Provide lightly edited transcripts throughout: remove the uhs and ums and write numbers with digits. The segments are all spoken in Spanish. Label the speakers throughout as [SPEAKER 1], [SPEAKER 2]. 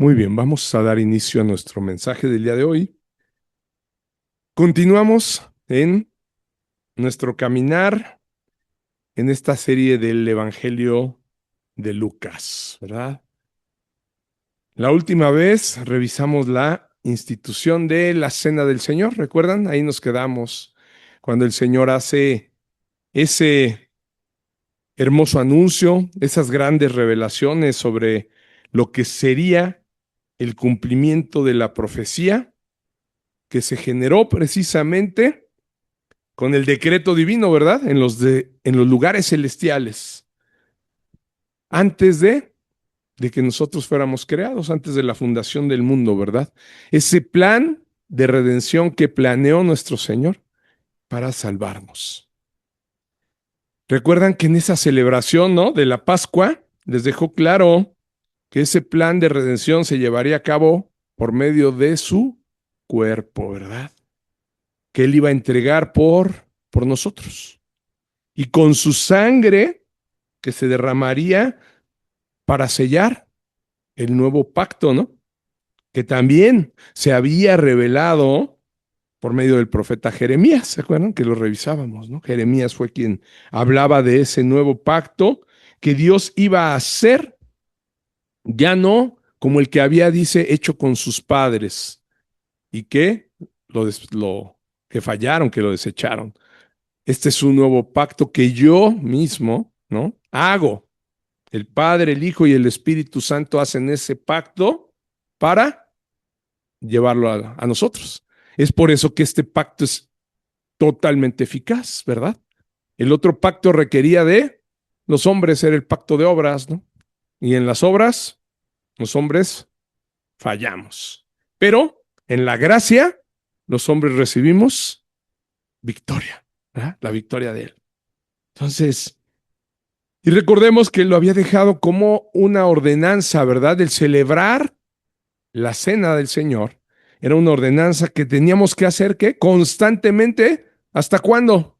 [SPEAKER 1] Muy bien, vamos a dar inicio a nuestro mensaje del día de hoy. Continuamos en nuestro caminar en esta serie del Evangelio de Lucas, ¿verdad? La última vez revisamos la institución de la Cena del Señor, ¿recuerdan? Ahí nos quedamos cuando el Señor hace ese hermoso anuncio, esas grandes revelaciones sobre lo que sería el cumplimiento de la profecía que se generó precisamente con el decreto divino, ¿verdad? En los lugares celestiales, antes de que nosotros fuéramos creados, antes de la fundación del mundo, ¿verdad? Ese plan de redención que planeó nuestro Señor para salvarnos. Recuerdan que en esa celebración, ¿no? De la Pascua, les dejó claro que ese plan de redención se llevaría a cabo por medio de su cuerpo, ¿verdad? Que Él iba a entregar por nosotros. Y con su sangre que se derramaría para sellar el nuevo pacto, ¿no? Que también se había revelado por medio del profeta Jeremías, ¿se acuerdan? Que lo revisábamos, ¿no? Jeremías fue quien hablaba de ese nuevo pacto que Dios iba a hacer, ya no como el que había, dice, hecho con sus padres y que que fallaron, que lo desecharon. Este es un nuevo pacto que yo mismo, ¿no? Hago. El Padre, el Hijo y el Espíritu Santo hacen ese pacto para llevarlo a nosotros. Es por eso que este pacto es totalmente eficaz, ¿verdad? El otro pacto requería de los hombres, era el pacto de obras, ¿no? Y en las obras, los hombres fallamos. Pero en la gracia, los hombres recibimos victoria, ¿verdad? La victoria de Él. Entonces, y recordemos que lo había dejado como una ordenanza, ¿verdad? El celebrar la cena del Señor. Era una ordenanza que teníamos que hacer, ¿qué? Constantemente. ¿Hasta cuándo?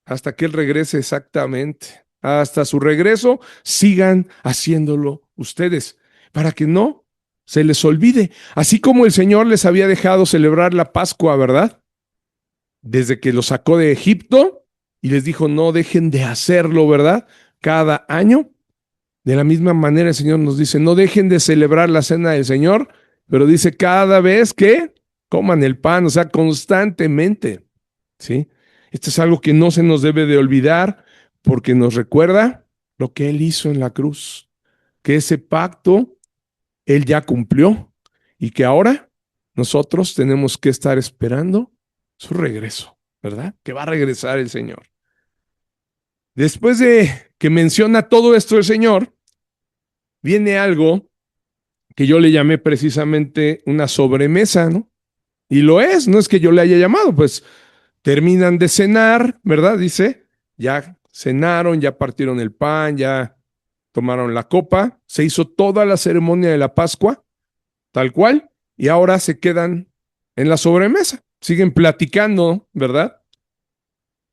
[SPEAKER 1] Hasta que Él regrese exactamente. Hasta su regreso, sigan haciéndolo ustedes, para que no se les olvide. Así como el Señor les había dejado celebrar la Pascua, ¿verdad? Desde que los sacó de Egipto y les dijo, no dejen de hacerlo, ¿verdad? Cada año. De la misma manera el Señor nos dice, no dejen de celebrar la cena del Señor, pero dice cada vez que coman el pan, o sea, constantemente, ¿sí? Esto es algo que no se nos debe de olvidar porque nos recuerda lo que Él hizo en la cruz, que ese pacto Él ya cumplió y que ahora nosotros tenemos que estar esperando su regreso, ¿verdad? Que va a regresar el Señor. Después de que menciona todo esto el Señor, viene algo que yo le llamé precisamente una sobremesa, ¿no? Y lo es, no es que yo le haya llamado, pues terminan de cenar, ¿verdad? Dice, ya cenaron, ya partieron el pan, ya tomaron la copa, se hizo toda la ceremonia de la Pascua, tal cual, y ahora se quedan en la sobremesa, siguen platicando, ¿verdad?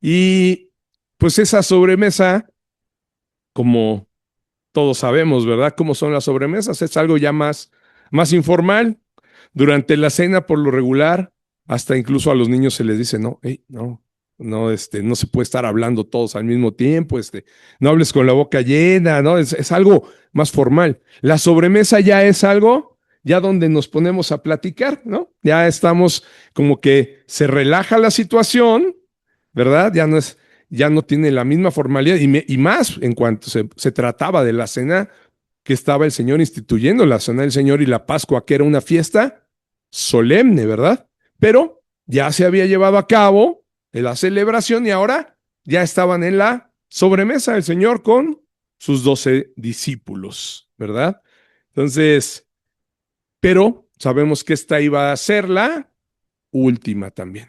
[SPEAKER 1] Y pues esa sobremesa, como todos sabemos, ¿verdad? Cómo son las sobremesas, es algo ya más informal. Durante la cena, por lo regular, hasta incluso a los niños se les dice, no, hey, no se puede estar hablando todos al mismo tiempo, no hables con la boca llena, ¿no? Es algo más formal. La sobremesa ya es algo, ya donde nos ponemos a platicar, ¿no? Ya estamos como que se relaja la situación, ¿verdad? Ya no tiene la misma formalidad y más en cuanto se trataba de la cena que estaba el Señor instituyendo, la cena del Señor y la Pascua, que era una fiesta solemne, ¿verdad? Pero ya se había llevado a cabo la celebración y ahora ya estaban en la sobremesa del Señor con sus 12 discípulos, ¿verdad? Entonces, pero sabemos que esta iba a ser la última también.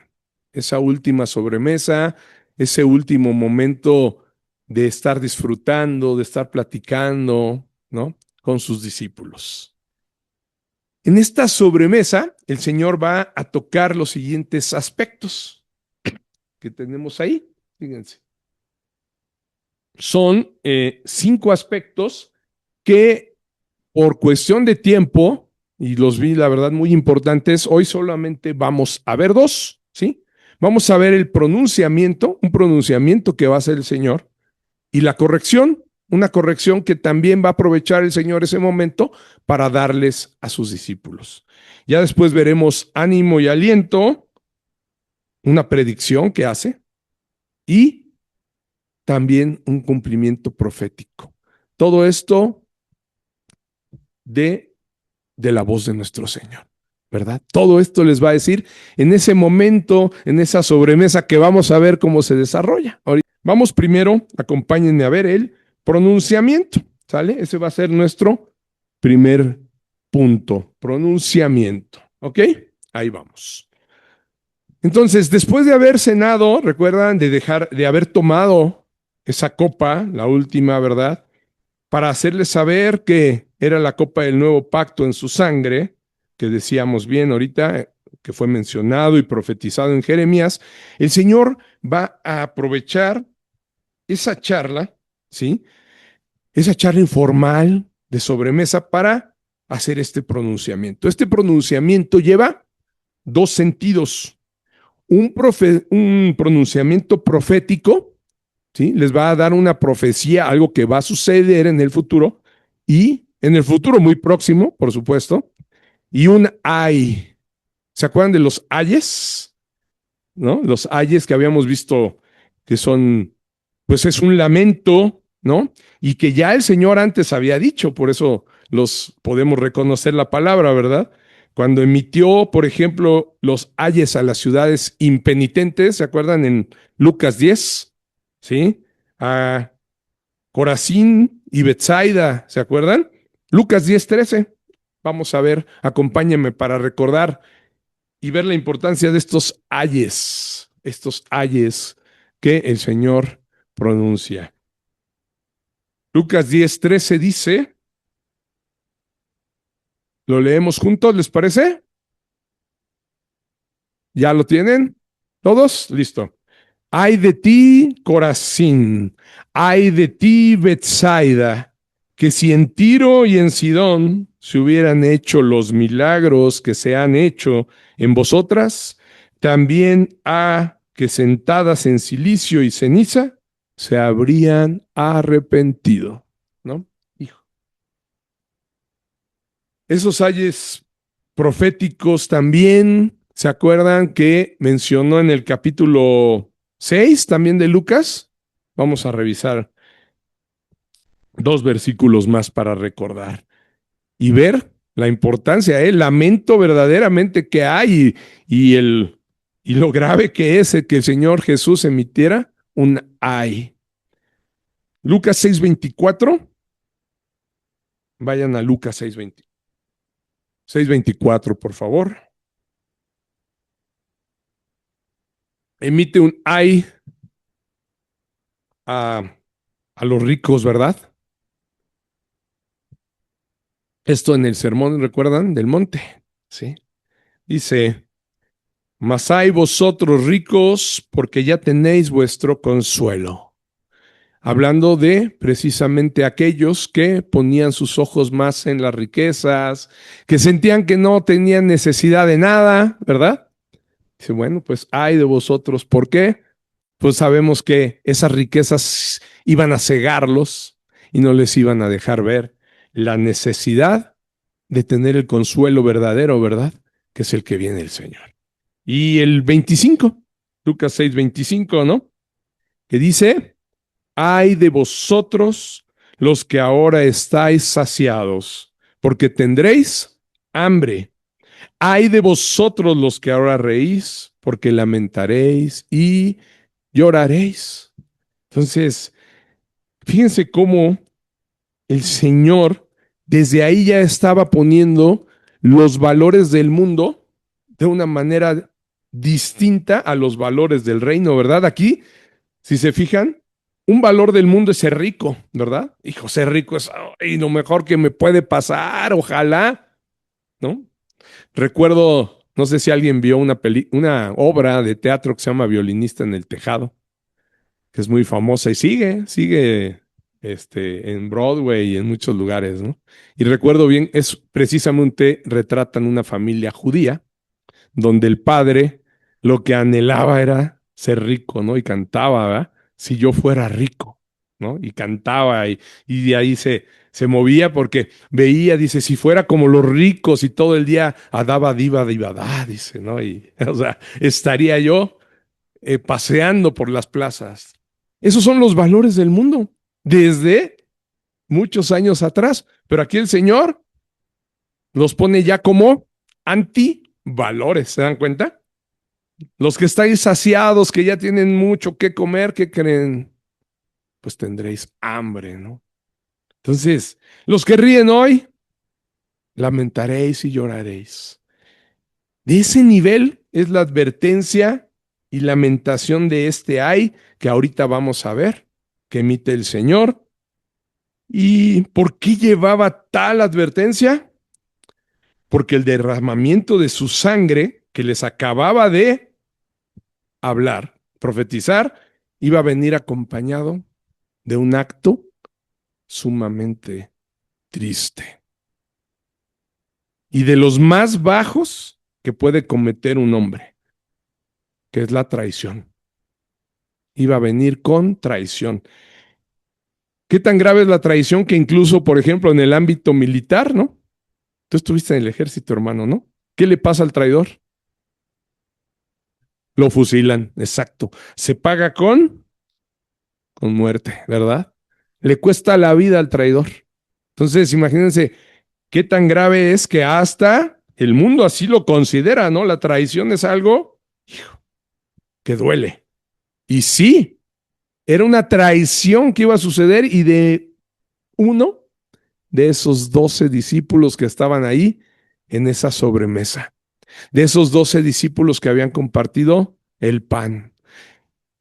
[SPEAKER 1] Esa última sobremesa, ese último momento de estar disfrutando, de estar platicando, ¿no? Con sus discípulos. En esta sobremesa, el Señor va a tocar los siguientes aspectos que tenemos ahí. Fíjense. Son 5 aspectos que por cuestión de tiempo, y los vi, la verdad, muy importantes, hoy solamente vamos a ver dos, ¿sí? Vamos a ver el pronunciamiento, un pronunciamiento que va a hacer el Señor, y la corrección, una corrección que también va a aprovechar el Señor ese momento para darles a sus discípulos. Ya después veremos ánimo y aliento, una predicción que hace, y también un cumplimiento profético. Todo esto de la voz de nuestro Señor, ¿verdad? Todo esto les va a decir en ese momento, en esa sobremesa que vamos a ver cómo se desarrolla. Ahorita, vamos primero, acompáñenme a ver el pronunciamiento, ¿sale? Ese va a ser nuestro primer punto, pronunciamiento, ¿ok? Ahí vamos. Entonces, después de haber cenado, recuerdan de haber tomado esa copa, la última, ¿verdad? Para hacerles saber que era la copa del nuevo pacto en su sangre, que decíamos bien ahorita, que fue mencionado y profetizado en Jeremías, el Señor va a aprovechar esa charla, ¿sí? Esa charla informal de sobremesa para hacer este pronunciamiento. Este pronunciamiento lleva dos sentidos. Un pronunciamiento profético, ¿sí? Les va a dar una profecía, algo que va a suceder en el futuro y en el futuro muy próximo, por supuesto, y un ay. ¿Se acuerdan de los ayes? ¿No? Los ayes que habíamos visto que son, pues es un lamento, ¿no? Y que ya el Señor antes había dicho, por eso los podemos reconocer la palabra, ¿verdad? Cuando emitió, por ejemplo, los ayes a las ciudades impenitentes, ¿se acuerdan en Lucas 10? ¿Sí? A Corazín y Betsaida, ¿se acuerdan? Lucas 10:13. Vamos a ver, acompáñenme para recordar y ver la importancia de estos ayes que el Señor pronuncia. Lucas 10:13 dice, ¿lo leemos juntos? ¿Les parece? ¿Ya lo tienen? ¿Todos? Listo. Ay de ti, Corazín, ay de ti, Betsaida, que si en Tiro y en Sidón se hubieran hecho los milagros que se han hecho en vosotras, también a que sentadas en silicio y ceniza se habrían arrepentido, ¿no? Hijo. Esos ayes proféticos también, ¿se acuerdan que mencionó en el capítulo 6 también de Lucas? Vamos a revisar dos versículos más para recordar y ver la importancia, el lamento verdaderamente que hay y lo grave que es el que el Señor Jesús emitiera un ay. Lucas 6:24, vayan a Lucas 6:24, por favor. Emite un ay a, a los ricos, ¿verdad? Esto en el sermón, ¿recuerdan? Del monte, ¿sí? Dice, mas hay vosotros ricos porque ya tenéis vuestro consuelo. Hablando de precisamente aquellos que ponían sus ojos más en las riquezas, que sentían que no tenían necesidad de nada, ¿verdad? Dice, bueno, pues hay de vosotros. ¿Por qué? Pues sabemos que esas riquezas iban a cegarlos y no les iban a dejar ver la necesidad de tener el consuelo verdadero, ¿verdad? Que es el que viene el Señor. Y el 25, Lucas 6:25, ¿no? Que dice, ay de vosotros los que ahora estáis saciados, porque tendréis hambre. Ay de vosotros los que ahora reís, porque lamentaréis y lloraréis. Entonces, fíjense cómo el Señor desde ahí ya estaba poniendo los valores del mundo de una manera distinta a los valores del reino, ¿verdad? Aquí, si se fijan, un valor del mundo es ser rico, ¿verdad? Hijo, ser rico es lo mejor que me puede pasar, ojalá, ¿no? Recuerdo, no sé si alguien vio una obra de teatro que se llama Violinista en el Tejado, que es muy famosa y sigue en Broadway y en muchos lugares, ¿no? Y recuerdo bien, es precisamente retratan una familia judía donde el padre lo que anhelaba era ser rico, ¿no? Y cantaba, ¿verdad? Si yo fuera rico, ¿no? Y cantaba y de ahí se movía porque veía, dice, si fuera como los ricos y todo el día adaba diva divadá, dice, ¿no? Y, o sea, estaría yo paseando por las plazas. Esos son los valores del mundo desde muchos años atrás, pero aquí el Señor los pone ya como antivalores, ¿se dan cuenta? Los que estáis saciados, que ya tienen mucho que comer, ¿qué creen? Pues tendréis hambre, ¿no? Entonces, los que ríen hoy, lamentaréis y lloraréis. De ese nivel es la advertencia y lamentación de este ay que ahorita vamos a ver, que emite el Señor. ¿Y por qué llevaba tal advertencia? Porque el derramamiento de su sangre que les acababa de hablar, profetizar, iba a venir acompañado de un acto sumamente triste y de los más bajos que puede cometer un hombre, que es la traición. Iba a venir con traición. ¿Qué tan grave es la traición que incluso, por ejemplo, en el ámbito militar, ¿no? Tú estuviste en el ejército, hermano, ¿no? ¿Qué le pasa al traidor? Lo fusilan, exacto. Se paga con muerte, ¿verdad? Le cuesta la vida al traidor. Entonces, imagínense qué tan grave es que hasta el mundo así lo considera, ¿no? La traición es algo que duele. Y sí, era una traición que iba a suceder y de uno de esos 12 discípulos que estaban ahí en esa sobremesa, de esos 12 discípulos que habían compartido el pan,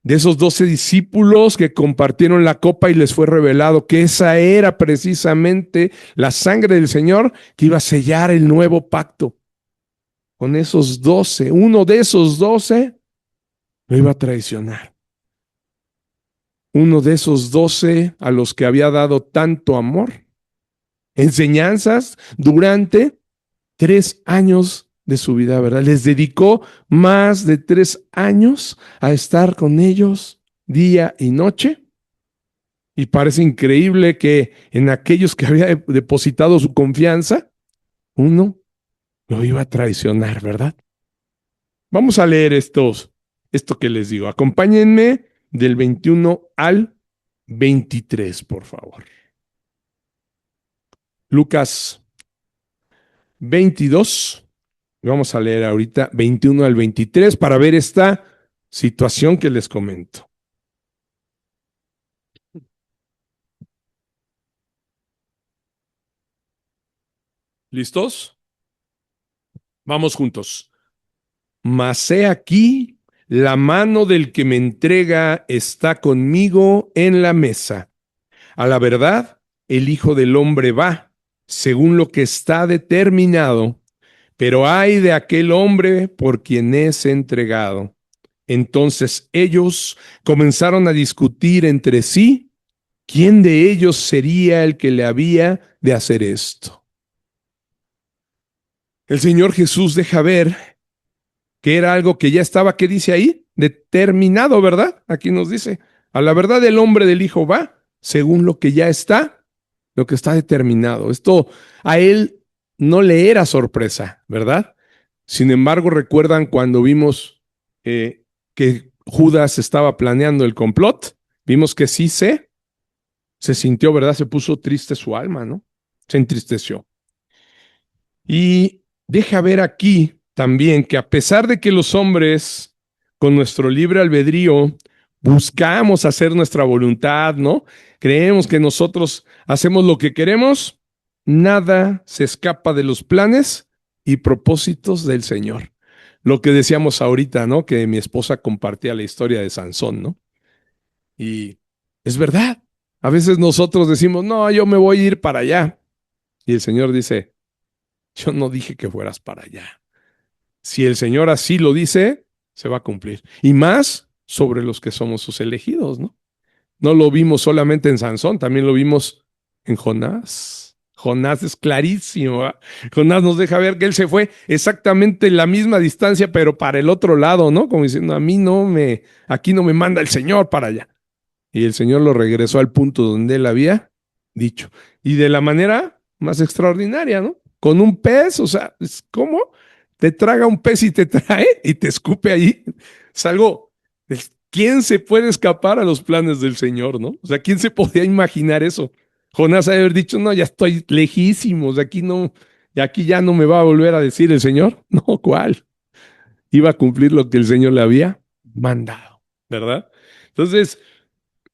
[SPEAKER 1] de esos 12 discípulos que compartieron la copa y les fue revelado que esa era precisamente la sangre del Señor que iba a sellar el nuevo pacto. Con esos 12, uno de esos 12 lo iba a traicionar. Uno de esos 12 a los que había dado tanto amor, enseñanzas durante 3 años de su vida, ¿verdad? Les dedicó más de 3 años a estar con ellos día y noche. Y parece increíble que en aquellos que había depositado su confianza, uno lo iba a traicionar, ¿verdad? Vamos a leer esto que les digo. Acompáñenme del 21 al 23, por favor. Lucas 22. Vamos a leer ahorita 21 al 23 para ver esta situación que les comento. ¿Listos? Vamos juntos. Mas he aquí, la mano del que me entrega está conmigo en la mesa. A la verdad, el Hijo del Hombre va, según lo que está determinado, pero ay de aquel hombre por quien es entregado. Entonces ellos comenzaron a discutir entre sí quién de ellos sería el que le había de hacer esto. El Señor Jesús deja ver que era algo que ya estaba, ¿qué dice ahí? Determinado, ¿verdad? Aquí nos dice, a la verdad el hombre del Hijo va, según lo que ya está, lo que está determinado. Esto a él no le era sorpresa, ¿verdad? Sin embargo, recuerdan cuando vimos que Judas estaba planeando el complot, vimos que sí se sintió, ¿verdad? Se puso triste su alma, ¿no? Se entristeció. Y deja ver aquí también que a pesar de que los hombres con nuestro libre albedrío buscamos hacer nuestra voluntad, ¿no? Creemos que nosotros hacemos lo que queremos, nada se escapa de los planes y propósitos del Señor. Lo que decíamos ahorita, ¿no? Que mi esposa compartía la historia de Sansón, ¿no? Y es verdad. A veces nosotros decimos, no, yo me voy a ir para allá. Y el Señor dice, yo no dije que fueras para allá. Si el Señor así lo dice, se va a cumplir. Y más sobre los que somos sus elegidos, ¿no? No lo vimos solamente en Sansón, también lo vimos en Jonás. Jonás es clarísimo, ¿eh? Jonás nos deja ver que él se fue exactamente la misma distancia, pero para el otro lado, ¿no? Como diciendo, aquí no me manda el Señor para allá. Y el Señor lo regresó al punto donde él había dicho. Y de la manera más extraordinaria, ¿no? Con un pez, o sea, ¿cómo? Te traga un pez y te trae y te escupe ahí. Es algo, ¿quién se puede escapar a los planes del Señor, no? O sea, ¿quién se podía imaginar eso? Jonás ha de haber dicho, no, ya estoy lejísimos, de aquí no, de aquí ya no me va a volver a decir el Señor. No, ¿cuál? Iba a cumplir lo que el Señor le había mandado, ¿verdad? Entonces,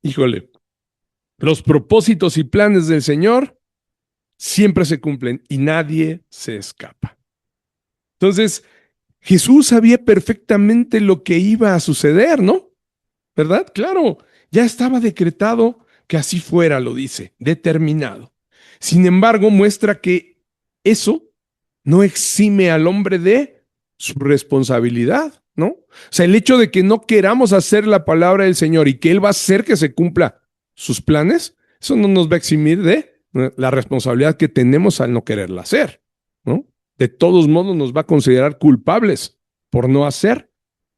[SPEAKER 1] híjole, los propósitos y planes del Señor siempre se cumplen y nadie se escapa. Entonces, Jesús sabía perfectamente lo que iba a suceder, ¿no? ¿Verdad? Claro, ya estaba decretado que así fuera, lo dice, determinado. Sin embargo, muestra que eso no exime al hombre de su responsabilidad, ¿no? O sea, el hecho de que no queramos hacer la palabra del Señor y que Él va a hacer que se cumpla sus planes, eso no nos va a eximir de la responsabilidad que tenemos al no quererla hacer, ¿no? De todos modos nos va a considerar culpables por no hacer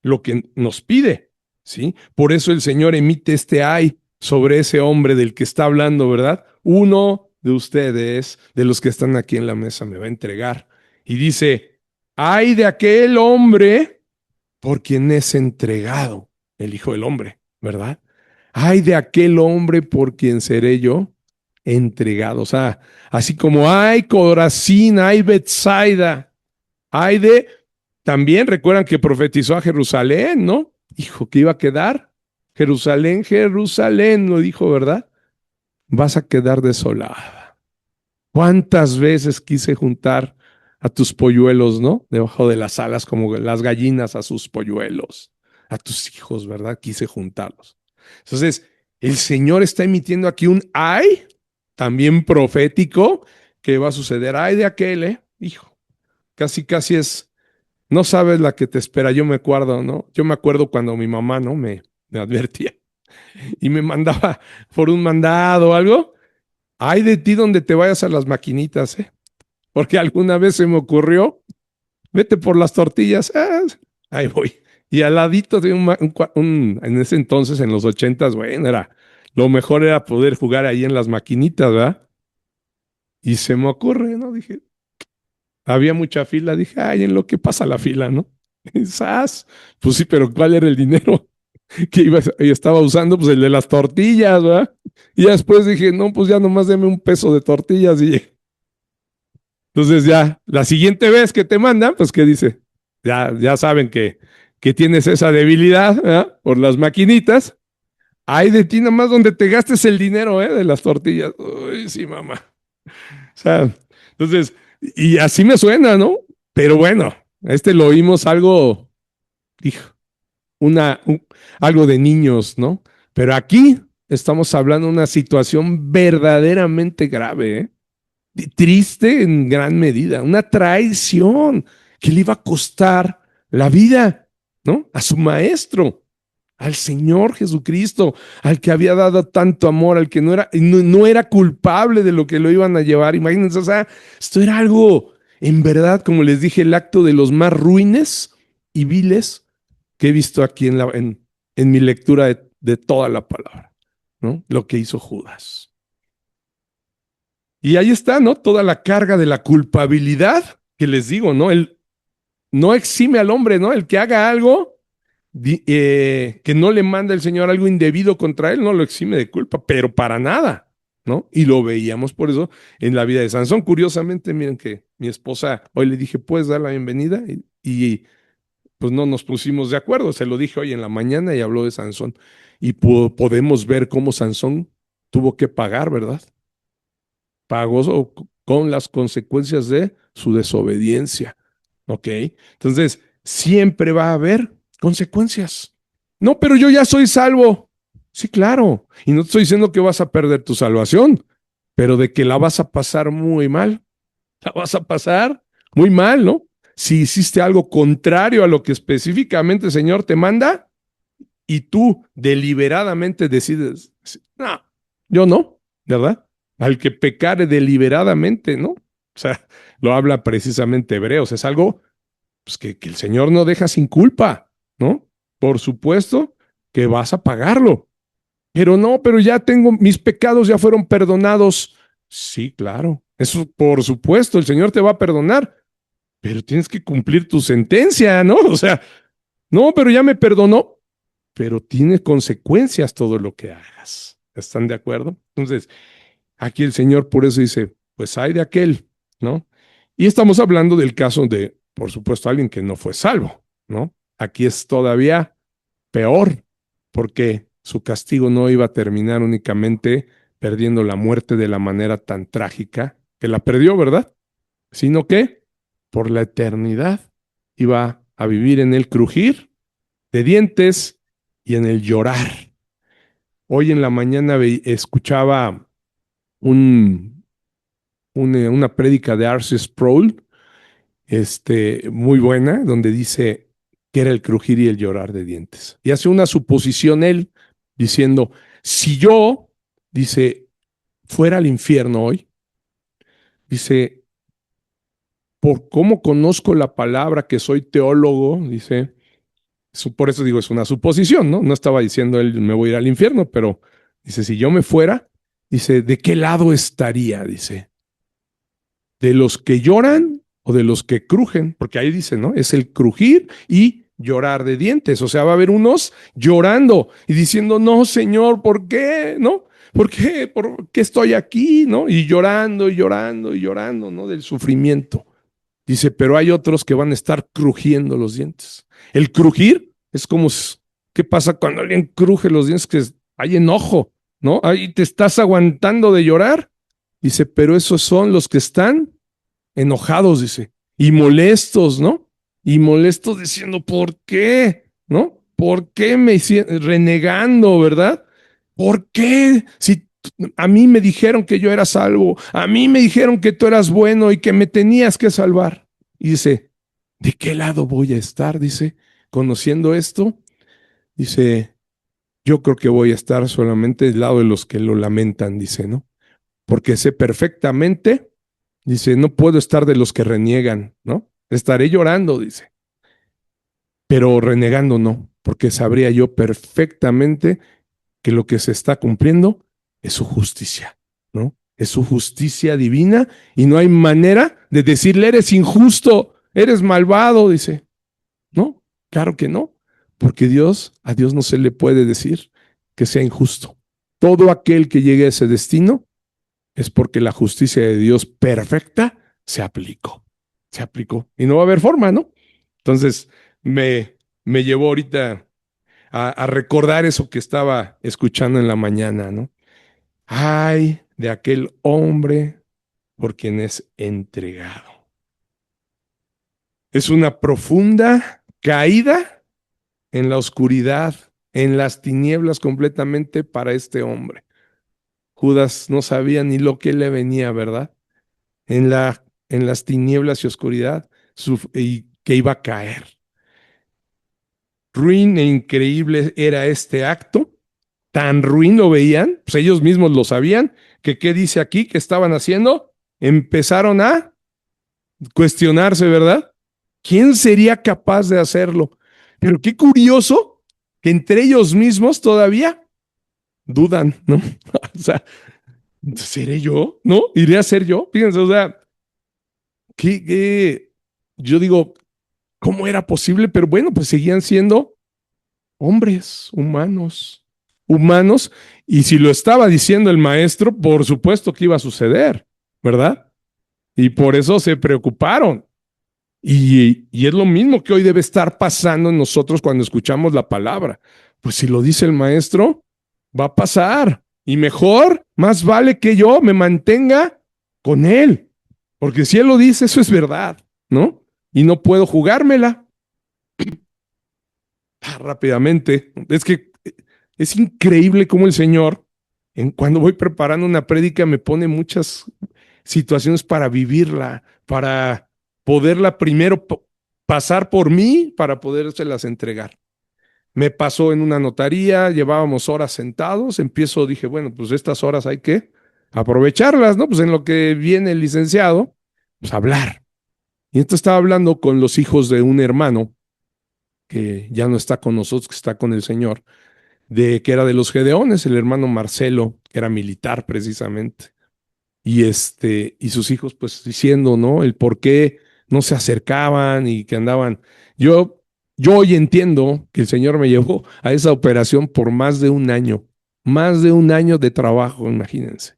[SPEAKER 1] lo que nos pide, ¿sí? Por eso el Señor emite este ay sobre ese hombre del que está hablando, ¿verdad? Uno de ustedes, de los que están aquí en la mesa, me va a entregar. Y dice, ay de aquel hombre por quien es entregado el Hijo del Hombre, ¿verdad? Ay de aquel hombre por quien seré yo entregado. O sea, así como hay Corazín, hay Betsaida, hay de... También recuerdan que profetizó a Jerusalén, ¿no? Dijo que iba a quedar Jerusalén, Jerusalén, lo dijo, ¿verdad? Vas a quedar desolada. ¿Cuántas veces quise juntar a tus polluelos, ¿no? Debajo de las alas, como las gallinas a sus polluelos, a tus hijos, ¿verdad? Quise juntarlos. Entonces, el Señor está emitiendo aquí un ay, también profético, que va a suceder. Ay de aquel, hijo. Casi, casi es, no sabes la que te espera. Yo me acuerdo, ¿no? Yo me acuerdo cuando mi mamá, ¿no? Me advertía y me mandaba por un mandado o algo. Ay de ti donde te vayas a las maquinitas, ¿eh? Porque alguna vez se me ocurrió, vete por las tortillas, ahí voy. Y al ladito de en ese entonces, en los 80s, bueno, lo mejor era poder jugar ahí en las maquinitas, ¿verdad? Y se me ocurre, ¿no? Dije, había mucha fila, dije, ay, en lo que pasa la fila, ¿no? ¿Sas? Pues sí, pero ¿cuál era el dinero que estaba usando? Pues el de las tortillas, ¿verdad? Y después dije, no, pues ya nomás deme un peso de tortillas y entonces ya, la siguiente vez que te mandan, pues ¿qué dice? Ya saben que tienes esa debilidad, ¿verdad? Por las maquinitas. Ay de ti nomás donde te gastes el dinero, de las tortillas. Uy, sí, mamá. O sea, entonces, y así me suena, ¿no? Pero bueno, lo oímos algo, hijo, algo de niños, ¿no? Pero aquí estamos hablando de una situación verdaderamente grave, ¿eh? Triste en gran medida, una traición que le iba a costar la vida, ¿no? A su maestro, al Señor Jesucristo, al que había dado tanto amor, al que no era culpable de lo que lo iban a llevar. Imagínense, o sea, esto era algo, en verdad, como les dije, el acto de los más ruines y viles que he visto aquí en mi lectura de toda la palabra, ¿no? Lo que hizo Judas. Y ahí está, ¿no? Toda la carga de la culpabilidad que les digo, ¿no? Él no exime al hombre, ¿no? El que haga algo que no le manda el Señor algo indebido contra él, no lo exime de culpa, pero para nada, ¿no? Y lo veíamos por eso en la vida de Sansón. Curiosamente, miren que mi esposa, hoy le dije, ¿puedes dar la bienvenida? Y pues no nos pusimos de acuerdo, se lo dije hoy en la mañana y habló de Sansón. Y podemos ver cómo Sansón tuvo que pagar, ¿verdad? Pagó con las consecuencias de su desobediencia. ¿Ok? Entonces, siempre va a haber consecuencias. No, pero yo ya soy salvo. Sí, claro. Y no te estoy diciendo que vas a perder tu salvación, pero de que la vas a pasar muy mal. La vas a pasar muy mal, ¿no? Si hiciste algo contrario a lo que específicamente el Señor te manda y tú deliberadamente decides, no, yo no, ¿verdad? Al que pecare deliberadamente, ¿no? O sea, lo habla precisamente Hebreos, es algo pues, que el Señor no deja sin culpa, ¿no? Por supuesto que vas a pagarlo, pero no, pero ya tengo, mis pecados ya fueron perdonados. Sí, claro, eso por supuesto, el Señor te va a perdonar, pero tienes que cumplir tu sentencia, ¿no? O sea, no, pero ya me perdonó, pero tiene consecuencias todo lo que hagas. ¿Están de acuerdo? Entonces, aquí el Señor por eso dice, pues hay de aquel, ¿no? Y estamos hablando del caso de, por supuesto, alguien que no fue salvo, ¿no? Aquí es todavía peor, porque su castigo no iba a terminar únicamente perdiendo la muerte de la manera tan trágica que la perdió, ¿verdad? Sino que por la eternidad iba a vivir en el crujir de dientes y en el llorar. Hoy en la mañana escuchaba una prédica de R.C. Sproul, muy buena, donde dice que era el crujir y el llorar de dientes. Y hace una suposición él, diciendo, si yo, dice, fuera al infierno hoy, dice, por cómo conozco la palabra, que soy teólogo, dice, por eso digo, es una suposición, ¿no? No estaba diciendo él, me voy a ir al infierno, pero dice, si yo me fuera, dice, ¿de qué lado estaría? Dice, ¿de los que lloran o de los que crujen? Porque ahí dice, ¿no? Es el crujir y llorar de dientes. O sea, va a haber unos llorando y diciendo, no, Señor, ¿por qué? ¿No? ¿Por qué? ¿Por qué estoy aquí? ¿No? Y llorando y llorando y llorando, ¿no? Del sufrimiento. Dice, pero hay otros que van a estar crujiendo los dientes. El crujir es como, ¿qué pasa cuando alguien cruje los dientes? Que hay enojo, ¿no? Ahí te estás aguantando de llorar. Dice, pero esos son los que están enojados, dice, y molestos, ¿no? Y molestos diciendo, ¿por qué? ¿No? ¿Por qué me hicieron renegando, verdad? ¿Por qué? Si a mí me dijeron que yo era salvo, a mí me dijeron que tú eras bueno y que me tenías que salvar. Y dice, ¿de qué lado voy a estar? Dice, conociendo esto, dice, yo creo que voy a estar solamente del lado de los que lo lamentan, dice, ¿no? Porque sé perfectamente, dice, no puedo estar de los que reniegan, ¿no? Estaré llorando, dice, pero renegando no, porque sabría yo perfectamente que lo que se está cumpliendo es su justicia, ¿no? Es su justicia divina y no hay manera de decirle, eres injusto, eres malvado, dice. No, claro que no, porque a Dios no se le puede decir que sea injusto. Todo aquel que llegue a ese destino es porque la justicia de Dios perfecta se aplicó. Se aplicó. Y no va a haber forma, ¿no? Entonces, me llevó ahorita a recordar eso que estaba escuchando en la mañana, ¿no? Ay, de aquel hombre por quien es entregado. Es una profunda caída en la oscuridad, en las tinieblas completamente para este hombre. Judas no sabía ni lo que le venía, ¿verdad? En las tinieblas y oscuridad y que iba a caer. Ruin e increíble era este acto, tan ruin lo veían, pues ellos mismos lo sabían, que qué dice aquí que estaban haciendo, empezaron a cuestionarse, ¿verdad? ¿Quién sería capaz de hacerlo? Pero qué curioso que entre ellos mismos todavía dudan, ¿no? O sea, ¿seré yo? ¿No? ¿Iré a ser yo? Fíjense, o sea, yo digo, ¿cómo era posible? Pero bueno, pues seguían siendo hombres, humanos, y si lo estaba diciendo el maestro, por supuesto que iba a suceder, ¿verdad? Y por eso se preocuparon. Y es lo mismo que hoy debe estar pasando en nosotros cuando escuchamos la palabra. Pues si lo dice el maestro, va a pasar. Y mejor, más vale que yo me mantenga con él. Porque si él lo dice, eso es verdad, ¿no? Y no puedo jugármela. Rápidamente. Es que es increíble cómo el Señor, cuando voy preparando una prédica, me pone muchas situaciones para vivirla, para poderla primero pasar por mí, para podérselas entregar. Me pasó en una notaría, llevábamos horas sentados, dije, bueno, pues estas horas hay que aprovecharlas, ¿no? Pues en lo que viene el licenciado, pues hablar. Y entonces estaba hablando con los hijos de un hermano que ya no está con nosotros, que está con el Señor, de que era de los Gedeones, el hermano Marcelo, que era militar precisamente. Y sus hijos, pues diciendo, ¿no? El por qué no se acercaban y que andaban. Yo, yo hoy entiendo que el Señor me llevó a esa operación por más de un año de trabajo, imagínense.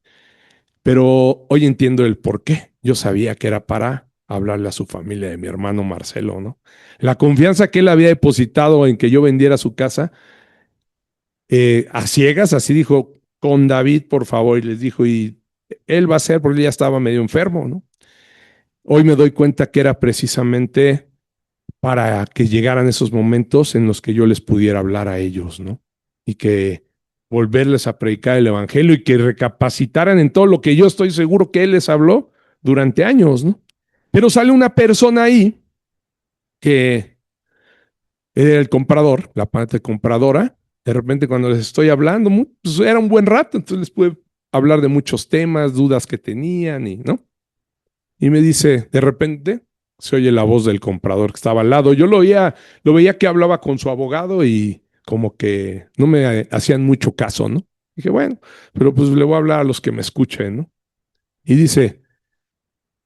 [SPEAKER 1] Pero hoy entiendo el por qué. Yo sabía que era para hablarle a su familia de mi hermano Marcelo, ¿no? La confianza que él había depositado en que yo vendiera su casa, a ciegas, así dijo, con David, por favor, y les dijo, y él va a ser porque él ya estaba medio enfermo, ¿no? Hoy me doy cuenta que era precisamente para que llegaran esos momentos en los que yo les pudiera hablar a ellos, ¿no? Y que volverles a predicar el evangelio y que recapacitaran en todo lo que yo estoy seguro que él les habló durante años, ¿no? Pero sale una persona ahí que era el comprador, la parte compradora. De repente cuando les estoy hablando, pues era un buen rato, entonces les pude hablar de muchos temas, dudas que tenían y, ¿no? Y me dice, de repente, se oye la voz del comprador que estaba al lado. Yo lo veía que hablaba con su abogado y como que no me hacían mucho caso, ¿no? Dije, bueno, pero pues le voy a hablar a los que me escuchen, ¿no? Y dice,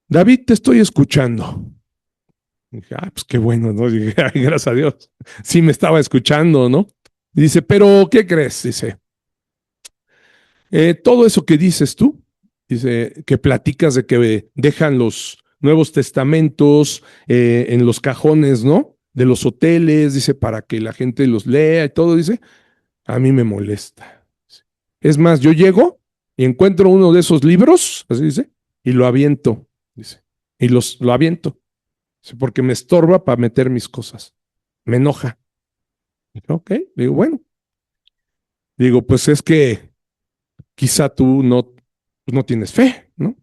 [SPEAKER 1] David, te estoy escuchando. Y dije, pues qué bueno, ¿no? Dije, ay, gracias a Dios. Sí me estaba escuchando, ¿no? Y dice, pero ¿qué crees? Dice, todo eso que dices tú, dice, que platicas de que dejan los Nuevos Testamentos en los cajones, ¿no? De los hoteles, dice, para que la gente los lea y todo, dice, a mí me molesta. Es más, yo llego y encuentro uno de esos libros, así dice, y lo aviento, dice, y lo aviento, dice, porque me estorba para meter mis cosas, me enoja. Dije, ok, digo, bueno, digo, pues es que quizá tú no, pues no tienes fe, ¿no?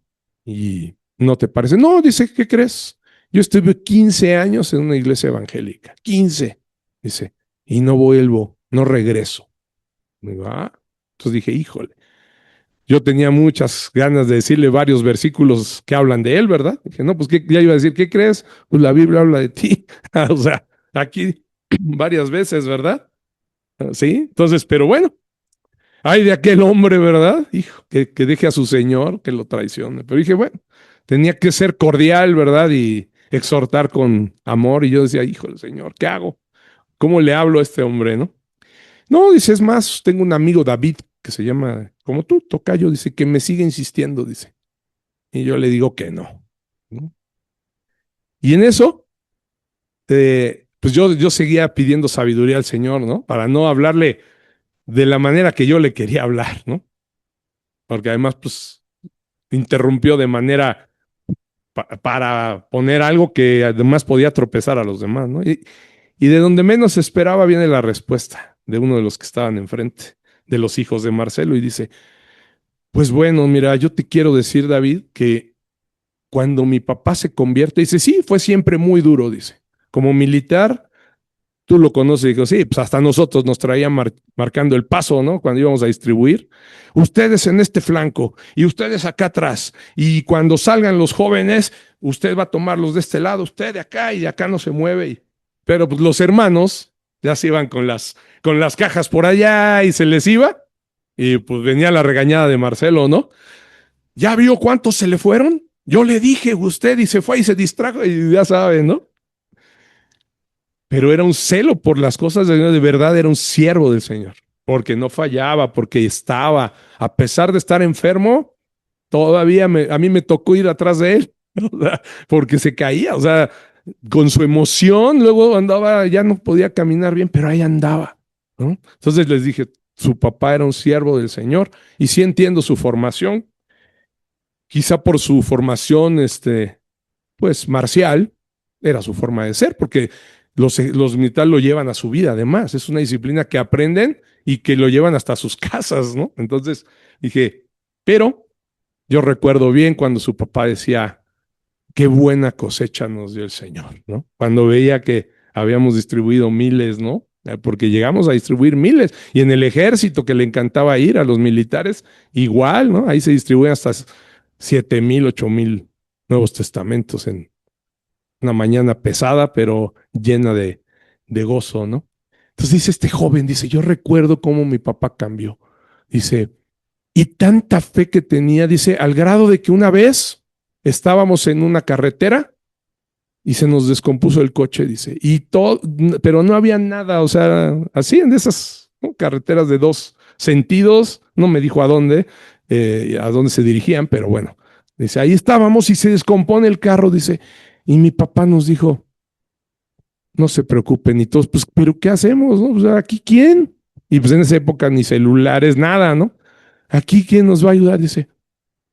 [SPEAKER 1] Y no te parece. No, dice, ¿qué crees? Yo estuve 15 años en una iglesia evangélica, 15, dice, y no vuelvo, no regreso. Digo, entonces dije, híjole, yo tenía muchas ganas de decirle varios versículos que hablan de él, ¿verdad? Dije, no, pues ¿qué? Ya iba a decir, ¿qué crees? Pues la Biblia habla de ti. O sea, aquí varias veces, ¿verdad? Sí, entonces, pero bueno, ay, de aquel hombre, ¿verdad? Hijo, que deje a su señor, que lo traicione. Pero dije, bueno, tenía que ser cordial, ¿verdad? Y exhortar con amor. Y yo decía, hijo del Señor, ¿qué hago? ¿Cómo le hablo a este hombre, no? No, dice, es más, tengo un amigo David que se llama, como tú, tocayo, dice, que me sigue insistiendo, dice. Y yo le digo que no. ¿No? Y en eso, pues yo seguía pidiendo sabiduría al Señor, ¿no? Para no hablarle de la manera que yo le quería hablar, ¿no? Porque además, pues, interrumpió de manera para poner algo que además podía tropezar a los demás, ¿no? Y de donde menos esperaba viene la respuesta de uno de los que estaban enfrente, de los hijos de Marcelo, y dice, pues bueno, mira, yo te quiero decir, David, que cuando mi papá se convierte, dice, sí, fue siempre muy duro, dice, como militar, tú lo conoces, y dijo, sí, pues hasta nosotros nos traían marcando el paso, ¿no? Cuando íbamos a distribuir. Ustedes en este flanco y ustedes acá atrás. Y cuando salgan los jóvenes, usted va a tomarlos de este lado, usted de acá y de acá no se mueve. Pero pues los hermanos ya se iban con las cajas por allá y se les iba. Y pues venía la regañada de Marcelo, ¿no? ¿Ya vio cuántos se le fueron? Yo le dije, usted, y se fue y se distrajo, y ya sabe, ¿no? Pero era un celo por las cosas de Dios, de verdad era un siervo del Señor, porque no fallaba, porque estaba, a pesar de estar enfermo, todavía a mí me tocó ir atrás de él, o sea, porque se caía, o sea, con su emoción, luego andaba, ya no podía caminar bien, pero ahí andaba, ¿no? Entonces les dije, su papá era un siervo del Señor, y sí entiendo su formación, quizá por su formación, pues marcial, era su forma de ser, porque los militares lo llevan a su vida, además, es una disciplina que aprenden y que lo llevan hasta sus casas, ¿no? Entonces dije, pero yo recuerdo bien cuando su papá decía, qué buena cosecha nos dio el Señor, ¿no? Cuando veía que habíamos distribuido miles, ¿no? porque llegamos a distribuir miles. Y en el ejército, que le encantaba ir a los militares, igual, ¿no? Ahí se distribuyen hasta 7,000, 8,000 Nuevos Testamentos en una mañana pesada, pero llena de gozo, ¿no? Entonces dice este joven, dice, yo recuerdo cómo mi papá cambió. Dice, y tanta fe que tenía, dice, al grado de que una vez estábamos en una carretera y se nos descompuso el coche, dice, y todo, pero no había nada, o sea, así en esas, ¿no?, carreteras de dos sentidos, no me dijo a dónde se dirigían, pero bueno, dice, ahí estábamos y se descompone el carro, dice, y mi papá nos dijo, no se preocupen, y todos, pues, pero ¿qué hacemos? ¿No? Pues, ¿aquí quién? Y pues en esa época ni celulares, nada, ¿no? ¿Aquí quién nos va a ayudar? Dice,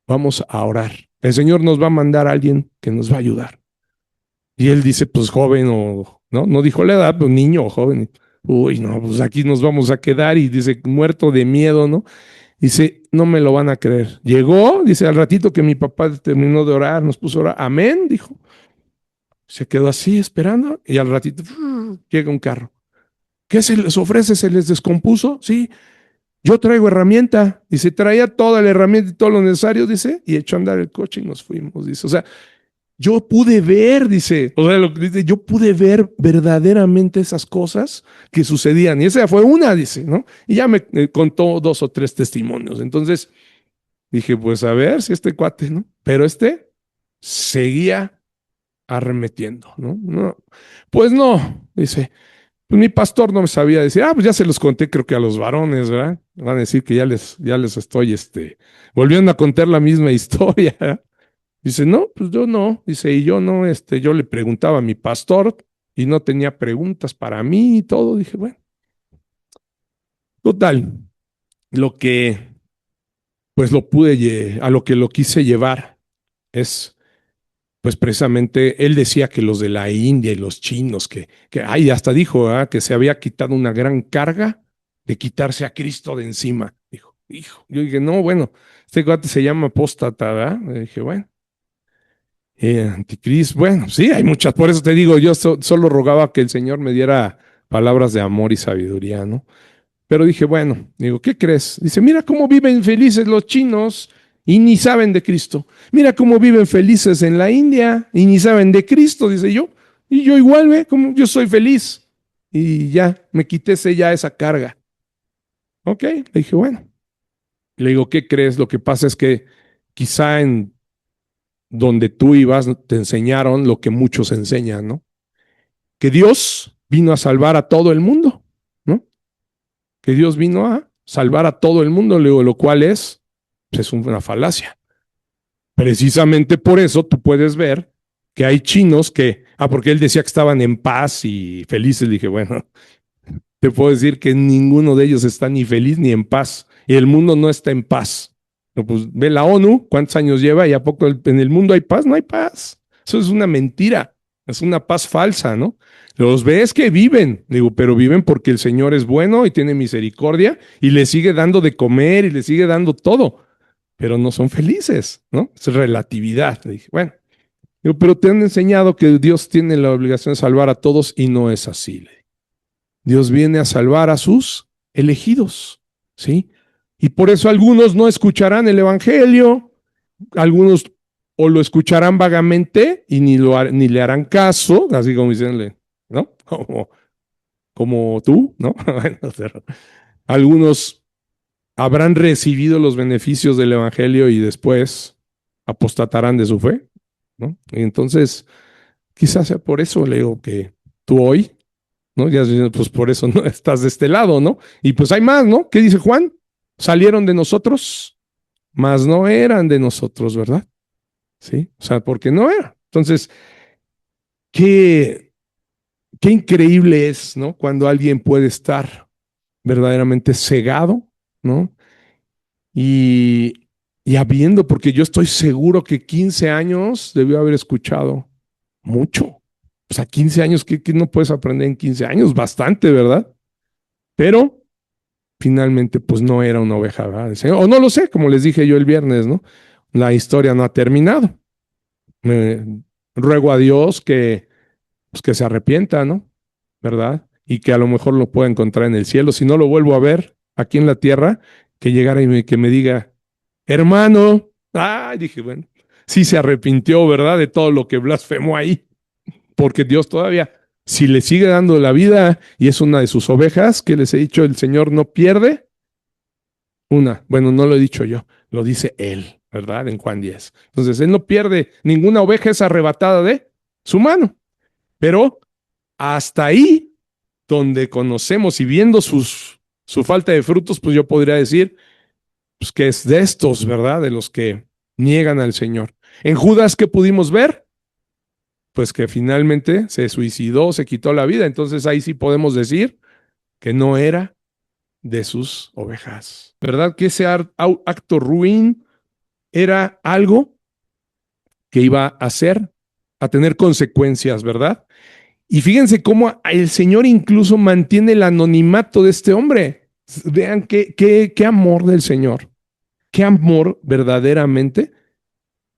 [SPEAKER 1] vamos a orar. El Señor nos va a mandar a alguien que nos va a ayudar. Y él dice, pues joven o, ¿no? No dijo la edad, pues niño o joven. Uy, no, pues aquí nos vamos a quedar, y dice, muerto de miedo, ¿no? Dice, no me lo van a creer. Llegó, dice, al ratito que mi papá terminó de orar, nos puso a orar, amén, dijo. Se quedó así esperando y al ratito llega un carro. ¿Qué se les ofrece? ¿Se les descompuso? Sí, yo traigo herramienta. Dice, traía toda la herramienta y todo lo necesario, dice, y echó a andar el coche y nos fuimos, dice. O sea, yo pude ver, dice, o sea, lo que dice, yo pude ver verdaderamente esas cosas que sucedían. Y esa fue una, dice, ¿no? Y ya me contó 2 o 3 testimonios. Entonces dije, pues a ver si este cuate, ¿no? Pero este seguía arremetiendo, ¿no? No, pues no, dice, pues mi pastor no me sabía decir, pues ya se los conté, creo que a los varones, ¿verdad? Van a decir que ya les estoy, volviendo a contar la misma historia. ¿Verdad? Dice, no, pues yo no, dice, y yo no, yo le preguntaba a mi pastor y no tenía preguntas para mí y todo. Dije, bueno, total, lo que, pues a lo que lo quise llevar es, pues precisamente, él decía que los de la India y los chinos, ay, hasta dijo, ¿verdad?, que se había quitado una gran carga de quitarse a Cristo de encima. Dijo, hijo, yo dije, no, bueno, este cuate se llama apóstata, ¿verdad? Le dije, bueno. Anticristo, bueno, sí, hay muchas, por eso te digo, yo solo rogaba que el Señor me diera palabras de amor y sabiduría, ¿no? Pero dije, bueno, digo, ¿qué crees? Dice, mira cómo viven felices los chinos y ni saben de Cristo. Mira cómo viven felices en la India y ni saben de Cristo, dice yo. Y yo igual, ve, como yo soy feliz. Y ya, me quité esa carga. Ok, le dije, bueno. Le digo, ¿qué crees? Lo que pasa es que quizá en donde tú ibas te enseñaron lo que muchos enseñan, ¿no? Que Dios vino a salvar a todo el mundo, ¿no? Que Dios vino a salvar a todo el mundo, lo cual pues es una falacia. Precisamente por eso tú puedes ver que hay chinos porque él decía que estaban en paz y felices. Le dije, bueno, te puedo decir que ninguno de ellos está ni feliz ni en paz. Y el mundo no está en paz. No, pues ve la ONU, ¿cuántos años lleva? ¿Y a poco en el mundo hay paz? No hay paz. Eso es una mentira. Es una paz falsa, ¿no? Los ves que viven, digo, pero viven porque el Señor es bueno y tiene misericordia y les sigue dando de comer y les sigue dando todo, pero no son felices, ¿no? Es relatividad. Le dije, bueno, digo, pero te han enseñado que Dios tiene la obligación de salvar a todos y no es así. Dios viene a salvar a sus elegidos, ¿sí? Y por eso algunos no escucharán el evangelio, algunos o lo escucharán vagamente y ni le harán caso, así como dicen, ¿no? Como tú, ¿no? Algunos habrán recibido los beneficios del evangelio y después apostatarán de su fe, ¿no? Y entonces, quizás sea por eso, Leo, que tú hoy, ¿no? Ya, pues por eso no estás de este lado, ¿no? Y pues hay más, ¿no? ¿Qué dice Juan? Salieron de nosotros, mas no eran de nosotros, ¿verdad? Sí, o sea, porque no era. Entonces, qué increíble es, ¿no? Cuando alguien puede estar verdaderamente cegado, ¿no? Y, y habiendo, porque yo estoy seguro que 15 años debió haber escuchado mucho. O sea, 15 años, ¿qué no puedes aprender en 15 años? Bastante, ¿verdad? Pero finalmente, pues no era una oveja, ¿verdad? O no lo sé, como les dije yo el viernes, ¿no? La historia no ha terminado. Ruego a Dios pues que se arrepienta, ¿no? ¿Verdad? y que a lo mejor lo pueda encontrar en el cielo. Si no lo vuelvo a ver aquí en la tierra, que llegara y que me diga, hermano, dije, bueno, sí se arrepintió, ¿verdad? De todo lo que blasfemó ahí, porque Dios todavía, si le sigue dando la vida y es una de sus ovejas, que les he dicho, el Señor no pierde una. Bueno, no lo he dicho yo, lo dice Él, ¿verdad? En Juan 10. Entonces, Él no pierde, ninguna oveja es arrebatada de su mano, pero hasta ahí donde conocemos y viendo su falta de frutos, pues yo podría decir pues, que es de estos, ¿verdad? De los que niegan al Señor. En Judas, ¿qué pudimos ver? Pues que finalmente se suicidó, se quitó la vida. Entonces ahí sí podemos decir que no era de sus ovejas, ¿verdad? Que ese acto ruin era algo que iba a hacer, a tener consecuencias, ¿verdad? Y fíjense cómo el Señor incluso mantiene el anonimato de este hombre. Vean qué amor del Señor, qué amor verdaderamente,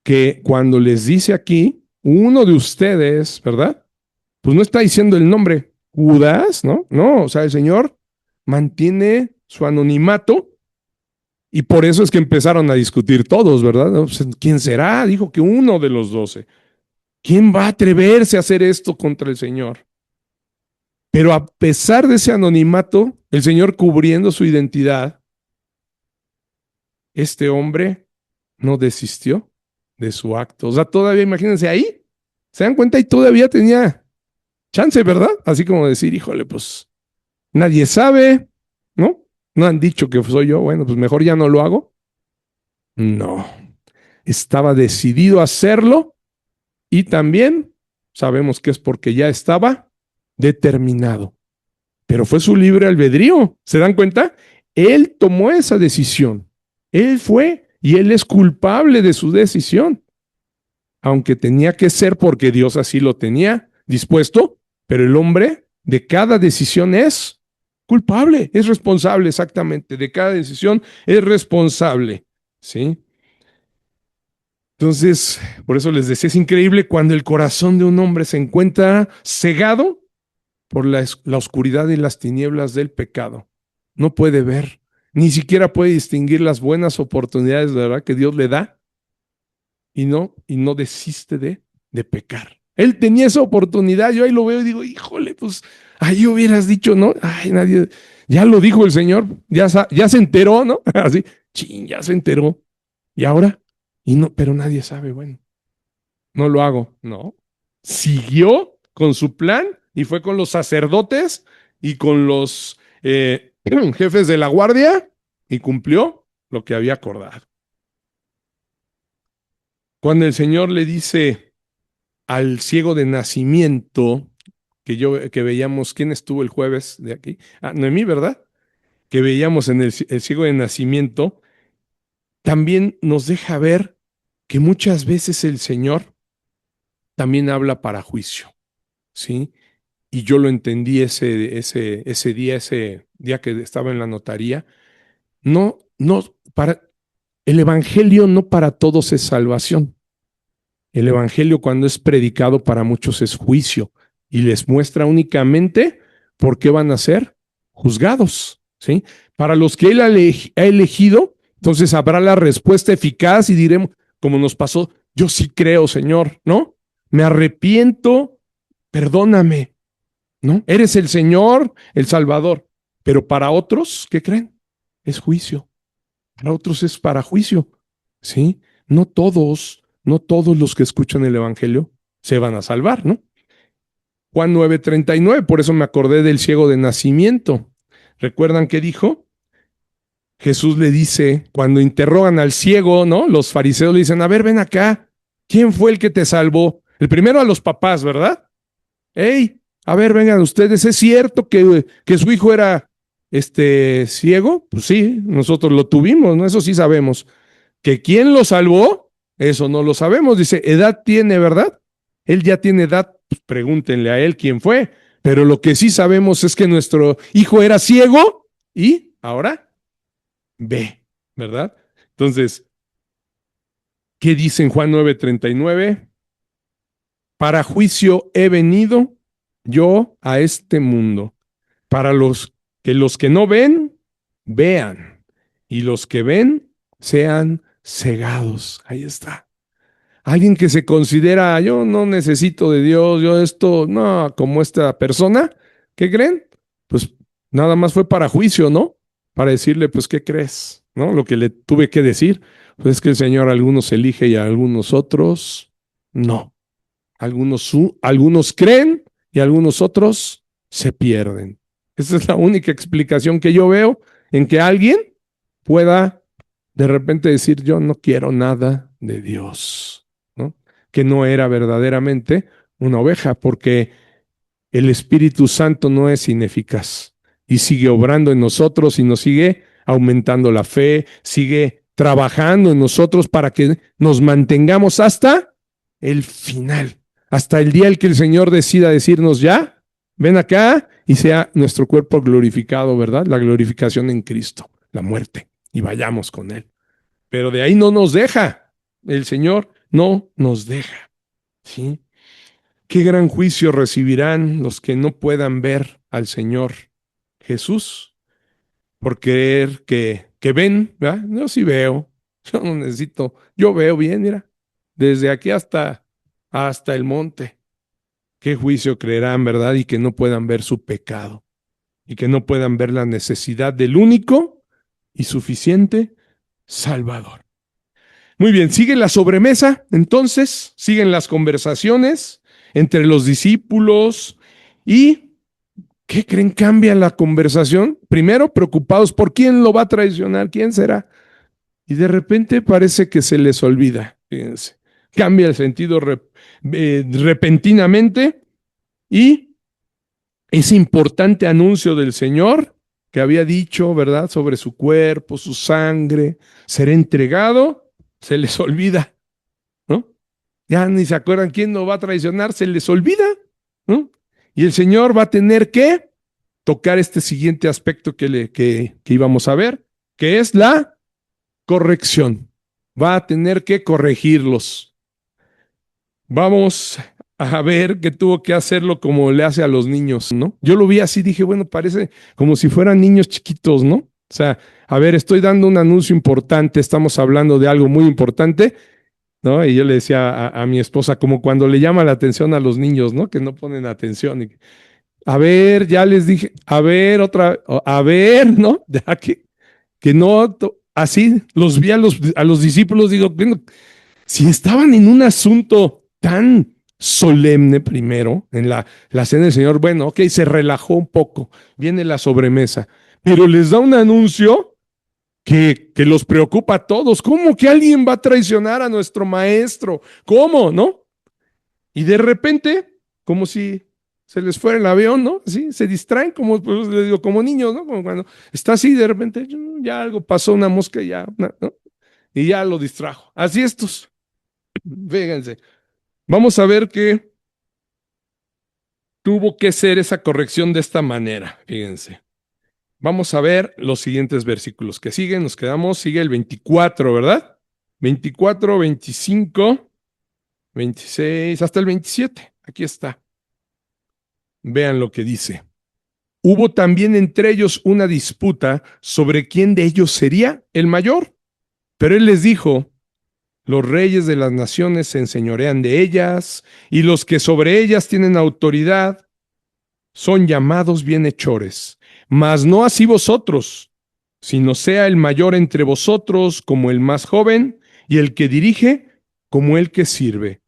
[SPEAKER 1] que cuando les dice aquí, uno de ustedes, ¿verdad? Pues no está diciendo el nombre Judas, ¿no? No, o sea, el Señor mantiene su anonimato y por eso es que empezaron a discutir todos, ¿verdad? No, pues, ¿quién será? Dijo que uno de los 12. ¿Quién va a atreverse a hacer esto contra el Señor? Pero a pesar de ese anonimato, el Señor cubriendo su identidad, este hombre no desistió de su acto. O sea, todavía imagínense ahí, se dan cuenta y todavía tenía chance, ¿verdad? Así como decir, híjole, pues nadie sabe, ¿no? No han dicho que soy yo, bueno, pues mejor ya no lo hago. No, estaba decidido a hacerlo y también sabemos que es porque ya estaba determinado. Pero fue su libre albedrío. ¿Se dan cuenta? Él tomó esa decisión. Él fue y él es culpable de su decisión. Aunque tenía que ser porque Dios así lo tenía dispuesto, pero el hombre de cada decisión es culpable, es responsable exactamente. De cada decisión es responsable. ¿Sí? Entonces, por eso les decía, es increíble cuando el corazón de un hombre se encuentra cegado por la oscuridad y las tinieblas del pecado. No puede ver, ni siquiera puede distinguir las buenas oportunidades, ¿verdad?, que Dios le da y no desiste de pecar. Él tenía esa oportunidad, yo ahí lo veo y digo, híjole, pues ahí hubieras dicho, ¿no? Ay, nadie, ya lo dijo el Señor, ya se enteró, ¿no? Así, ching, ya se enteró. ¿Y ahora? Y no, pero nadie sabe, bueno, no lo hago, no. Siguió con su plan y fue con los sacerdotes y con los jefes de la guardia y cumplió lo que había acordado. Cuando el Señor le dice al ciego de nacimiento, que veíamos, ¿quién estuvo el jueves de aquí? Noemí, ¿verdad? Que veíamos en el ciego de nacimiento, también nos deja ver que muchas veces el Señor también habla para juicio, ¿sí? Y yo lo entendí ese día que estaba en la notaría. No, el evangelio no para todos es salvación. El evangelio cuando es predicado para muchos es juicio y les muestra únicamente por qué van a ser juzgados, ¿sí? Para los que él ha elegido, entonces habrá la respuesta eficaz y diremos, como nos pasó, yo sí creo, Señor, ¿no? Me arrepiento, perdóname, ¿no? Eres el Señor, el Salvador. Pero para otros, ¿qué creen? Es juicio. Para otros es para juicio, ¿sí? No todos los que escuchan el Evangelio se van a salvar, ¿no? Juan 9:39, por eso me acordé del ciego de nacimiento. ¿Recuerdan qué dijo? Jesús le dice, cuando interrogan al ciego, ¿no? Los fariseos le dicen, a ver, ven acá, ¿quién fue el que te salvó? El primero a los papás, ¿verdad? Hey, a ver, vengan ustedes, ¿es cierto que su hijo era ciego? Pues sí, nosotros lo tuvimos, ¿no? Eso sí sabemos. ¿Que quién lo salvó? Eso no lo sabemos. Dice, edad tiene, ¿verdad? Él ya tiene edad, pues pregúntenle a él quién fue. Pero lo que sí sabemos es que nuestro hijo era ciego y ahora ve, ¿verdad? Entonces, ¿qué dice en Juan 9:39? Para juicio he venido yo a este mundo, para los que no ven, vean, y los que ven, sean cegados. Ahí está. Alguien que se considera, yo no necesito de Dios, yo esto, no, como esta persona, ¿qué creen? Pues nada más fue para juicio, ¿no? Para decirle, pues, ¿qué crees? ¿No? Lo que le tuve que decir, pues es que el Señor a algunos elige y a algunos otros no. Algunos creen y algunos otros se pierden. Esa es la única explicación que yo veo en que alguien pueda de repente decir, yo no quiero nada de Dios, ¿no? Que no era verdaderamente una oveja, porque el Espíritu Santo no es ineficaz y sigue obrando en nosotros y nos sigue aumentando la fe, sigue trabajando en nosotros para que nos mantengamos hasta el final, hasta el día en que el Señor decida decirnos ya, ven acá y sea nuestro cuerpo glorificado, ¿verdad? La glorificación en Cristo, la muerte, y vayamos con Él. Pero de ahí no nos deja, el Señor no nos deja, ¿sí? Qué gran juicio recibirán los que no puedan ver al Señor Jesús por creer que ven, ¿verdad? Yo sí veo, yo no necesito, yo veo bien, mira, desde aquí hasta el monte. Qué juicio creerán, ¿verdad? Y que no puedan ver su pecado y que no puedan ver la necesidad del único y suficiente Salvador. Muy bien, sigue la sobremesa, entonces, siguen las conversaciones entre los discípulos y ¿qué creen? Cambia la conversación. Primero, preocupados por quién lo va a traicionar, quién será. Y de repente parece que se les olvida, fíjense. Cambia el sentido repentinamente y ese importante anuncio del Señor que había dicho, ¿verdad? Sobre su cuerpo, su sangre, será entregado, se les olvida, ¿no? Ya ni se acuerdan quién lo va a traicionar, se les olvida, ¿no? Y el Señor va a tener que tocar este siguiente aspecto que íbamos a ver, que es la corrección. Va a tener que corregirlos. Vamos a ver que tuvo que hacerlo como le hace a los niños, ¿no? Yo lo vi así, dije, bueno, parece como si fueran niños chiquitos, ¿no? O sea, a ver, estoy dando un anuncio importante, estamos hablando de algo muy importante, ¿no? Y yo le decía a mi esposa, como cuando le llama la atención a los niños, ¿no? Que no ponen atención. A ver, ya les dije, a ver, a ver, ¿no? Ya que no, así los vi a los discípulos, digo, bueno, si estaban en un asunto tan solemne primero, en la cena del Señor, bueno, ok, se relajó un poco, viene la sobremesa, pero les da un anuncio que los preocupa a todos. ¿Cómo que alguien va a traicionar a nuestro maestro? ¿Cómo, no? Y de repente, como si se les fuera el avión, ¿no? Así, se distraen como, pues, les digo, como niños, ¿no? Como cuando está así, de repente, ya algo pasó, una mosca, ya, ¿no? Y ya lo distrajo. Así estos, fíjense. Vamos a ver que tuvo que ser esa corrección de esta manera, fíjense. Vamos a ver los siguientes versículos que siguen, nos quedamos, sigue el 24, ¿verdad? 24, 25, 26, hasta el 27. Aquí está. Vean lo que dice. Hubo también entre ellos una disputa sobre quién de ellos sería el mayor. Pero él les dijo, los reyes de las naciones se enseñorean de ellas, y los que sobre ellas tienen autoridad son llamados bienhechores. Mas no así vosotros, sino sea el mayor entre vosotros como el más joven, y el que dirige como el que sirve.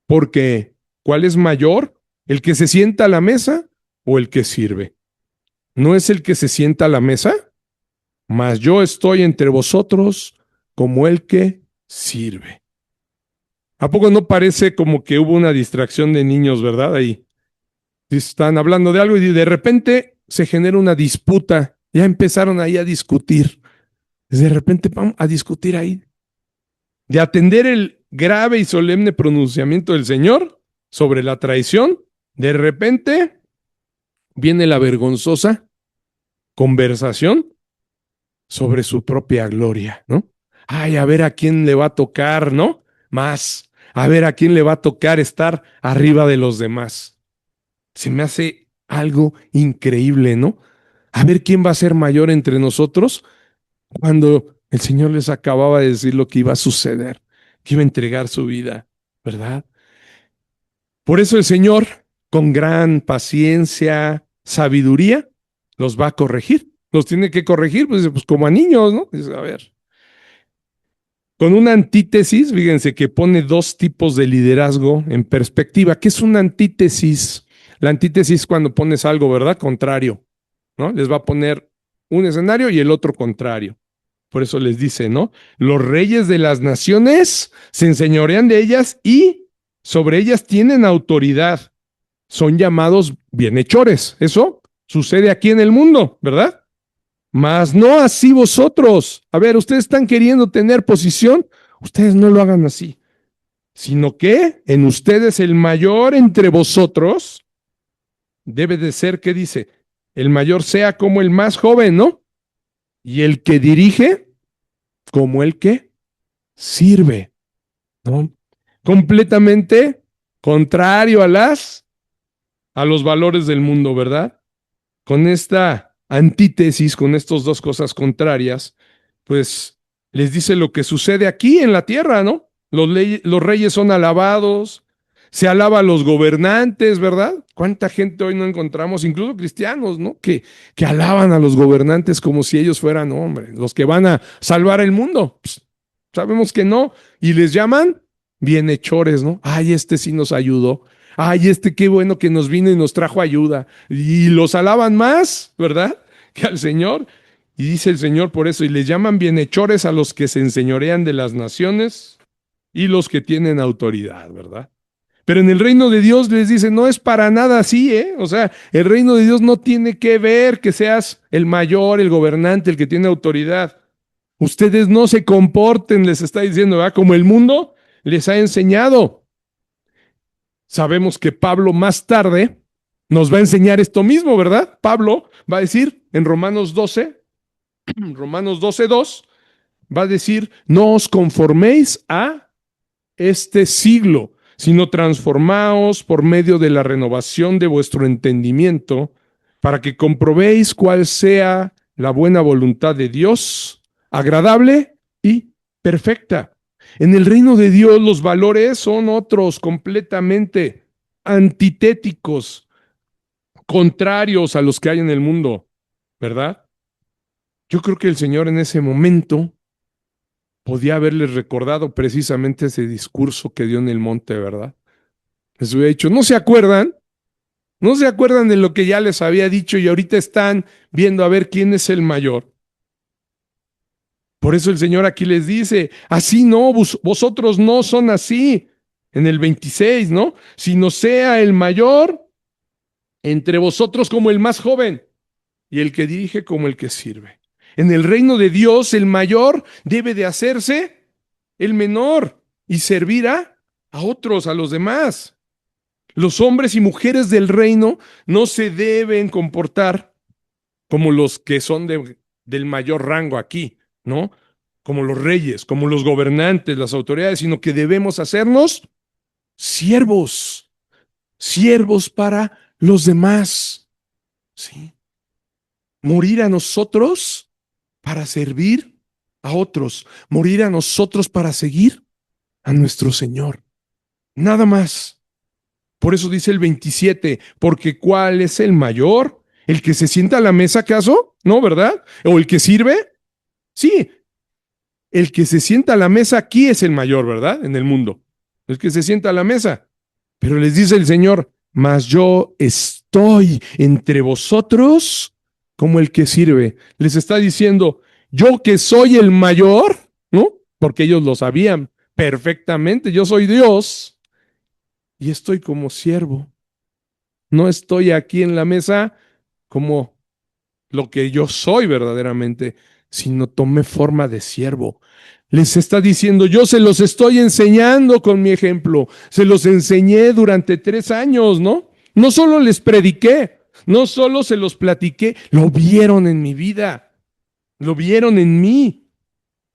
[SPEAKER 1] Porque, ¿cuál es mayor? ¿El que se sienta a la mesa o el que sirve? ¿No es el que se sienta a la mesa? Mas yo estoy entre vosotros como el que sirve. ¿A poco no parece como que hubo una distracción de niños, verdad? Ahí están hablando de algo y de repente se genera una disputa. Ya empezaron ahí a discutir. De repente vamos a discutir ahí. De atender el grave y solemne pronunciamiento del Señor sobre la traición, de repente viene la vergonzosa conversación sobre su propia gloria, ¿no? Ay, a ver a quién le va a tocar, ¿no? Más. A ver a quién le va a tocar estar arriba de los demás. Se me hace algo increíble, ¿no? A ver quién va a ser mayor entre nosotros, cuando el Señor les acababa de decir lo que iba a suceder, que iba a entregar su vida, ¿verdad? Por eso el Señor, con gran paciencia, sabiduría, los va a corregir. Los tiene que corregir, pues como a niños, ¿no? Dice, a ver, con una antítesis, fíjense que pone dos tipos de liderazgo en perspectiva. ¿Qué es una antítesis? La antítesis es cuando pones algo, ¿verdad? Contrario, ¿no? Les va a poner un escenario y el otro contrario. Por eso les dice, ¿no? Los reyes de las naciones se enseñorean de ellas y sobre ellas tienen autoridad. Son llamados bienhechores. Eso sucede aquí en el mundo, ¿verdad? Mas no así vosotros. A ver, ustedes están queriendo tener posición, ustedes no lo hagan así, sino que en ustedes el mayor entre vosotros debe de ser, ¿qué dice? El mayor sea como el más joven, ¿no? Y el que dirige como el que sirve, ¿no? Completamente contrario a los valores del mundo, ¿verdad? Con esta antítesis, con estas dos cosas contrarias, pues les dice lo que sucede aquí en la tierra, ¿no? Los reyes son alabados, se alaba a los gobernantes, ¿verdad? ¿Cuánta gente hoy no encontramos, incluso cristianos, ¿no? Que alaban a los gobernantes como si ellos fueran, hombre, los que van a salvar el mundo. Pues, sabemos que no. Y les llaman bienhechores, ¿no? Ay, este sí nos ayudó. Ay, este qué bueno que nos vino y nos trajo ayuda. Y los alaban más, ¿verdad? Que al Señor. Y dice el Señor por eso, y les llaman bienhechores a los que se enseñorean de las naciones y los que tienen autoridad, ¿verdad? Pero en el reino de Dios les dice, no es para nada así, ¿eh? O sea, el reino de Dios no tiene que ver que seas el mayor, el gobernante, el que tiene autoridad. Ustedes no se comporten, les está diciendo, ¿verdad? Como el mundo les ha enseñado. Sabemos que Pablo más tarde nos va a enseñar esto mismo, ¿verdad? Pablo va a decir en Romanos 12, Romanos 12:2, va a decir, no os conforméis a este siglo, sino transformaos por medio de la renovación de vuestro entendimiento, para que comprobéis cuál sea la buena voluntad de Dios, agradable y perfecta. En el reino de Dios los valores son otros completamente antitéticos, contrarios a los que hay en el mundo, ¿verdad? Yo creo que el Señor en ese momento podía haberles recordado precisamente ese discurso que dio en el monte, ¿verdad? Les hubiera dicho, ¿no se acuerdan? ¿No se acuerdan de lo que ya les había dicho y ahorita están viendo a ver quién es el mayor? Por eso el Señor aquí les dice, así no, vosotros no son así. En el 26, ¿no? Sino sea el mayor entre vosotros como el más joven y el que dirige como el que sirve. En el reino de Dios, el mayor debe de hacerse el menor y servir a otros, a los demás. Los hombres y mujeres del reino no se deben comportar como los que son del mayor rango aquí, ¿no? Como los reyes, como los gobernantes, las autoridades, sino que debemos hacernos siervos, siervos para los demás, ¿sí? Morir a nosotros para servir a otros, morir a nosotros para seguir a nuestro Señor. Nada más. Por eso dice el 27, porque ¿cuál es el mayor? ¿El que se sienta a la mesa, acaso? ¿No, verdad? ¿O el que sirve? Sí, el que se sienta a la mesa aquí es el mayor, ¿verdad? En el mundo. El que se sienta a la mesa. Pero les dice el Señor, mas yo estoy entre vosotros como el que sirve. Les está diciendo, yo que soy el mayor, ¿no? Porque ellos lo sabían perfectamente, yo soy Dios y estoy como siervo. No estoy aquí en la mesa como lo que yo soy verdaderamente, sino tomé forma de siervo. Les está diciendo, yo se los estoy enseñando con mi ejemplo. Se los enseñé durante 3 años, ¿no? No solo les prediqué, no solo se los platiqué, lo vieron en mi vida, lo vieron en mí.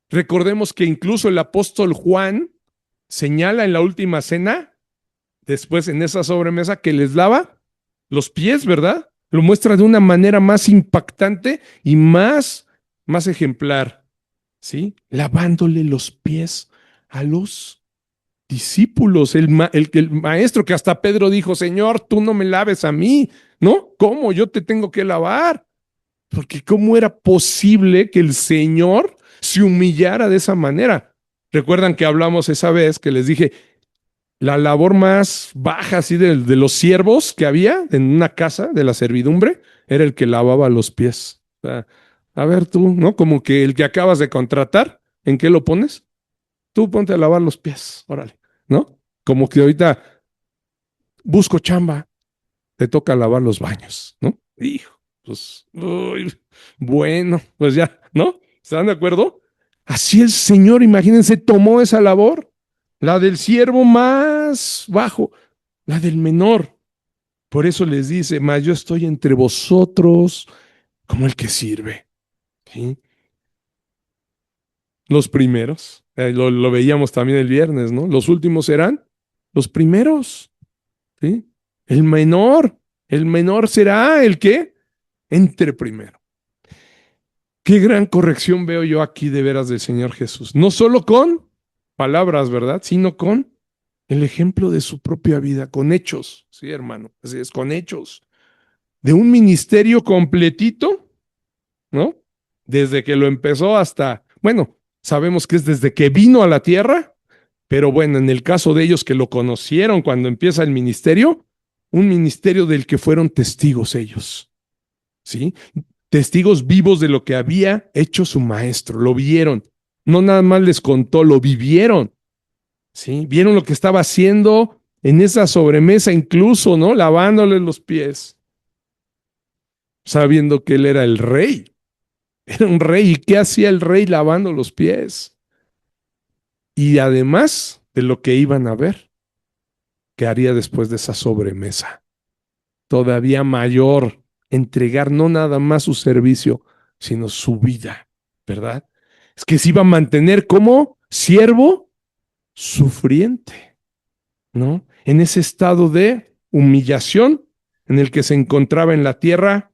[SPEAKER 1] Recordemos que incluso el apóstol Juan señala en la última cena, después en esa sobremesa, que les lava los pies, ¿verdad? Lo muestra de una manera más impactante y más ejemplar, ¿sí? Lavándole los pies a los discípulos, el maestro que hasta Pedro dijo, Señor, tú no me laves a mí, ¿no? ¿Cómo? Yo te tengo que lavar. Porque ¿cómo era posible que el Señor se humillara de esa manera? Recuerdan que hablamos esa vez que les dije, la labor más baja así de los siervos que había en una casa de la servidumbre era el que lavaba los pies. O sea, a ver tú, ¿no? Como que el que acabas de contratar, ¿en qué lo pones? Tú ponte a lavar los pies, órale, ¿no? Como que ahorita busco chamba, te toca lavar los baños, ¿no? Hijo, pues, uy, bueno, pues ya, ¿no? ¿Están de acuerdo? Así el Señor, imagínense, tomó esa labor, la del siervo más bajo, la del menor. Por eso les dice, mas yo estoy entre vosotros como el que sirve. ¿Sí? Los primeros, lo veíamos también el viernes, ¿no? Los últimos serán los primeros. ¿Sí? El menor será el que entre primero. Qué gran corrección veo yo aquí de veras del Señor Jesús. No solo con palabras, ¿verdad? Sino con el ejemplo de su propia vida, con hechos. Sí, hermano, así es, con hechos. De un ministerio completito, ¿no? Desde que lo empezó hasta, bueno, sabemos que es desde que vino a la tierra, pero bueno, en el caso de ellos que lo conocieron cuando empieza el ministerio, un ministerio del que fueron testigos ellos. ¿Sí? Testigos vivos de lo que había hecho su maestro, lo vieron, no nada más les contó, lo vivieron, ¿sí? Vieron lo que estaba haciendo en esa sobremesa incluso, ¿no? Lavándole los pies, sabiendo que él era el rey, era un rey, ¿y qué hacía el rey lavando los pies? Y además de lo que iban a ver, que haría después de esa sobremesa, todavía mayor, entregar no nada más su servicio, sino su vida, ¿verdad? Es que se iba a mantener como siervo sufriente, ¿no? En ese estado de humillación en el que se encontraba en la tierra,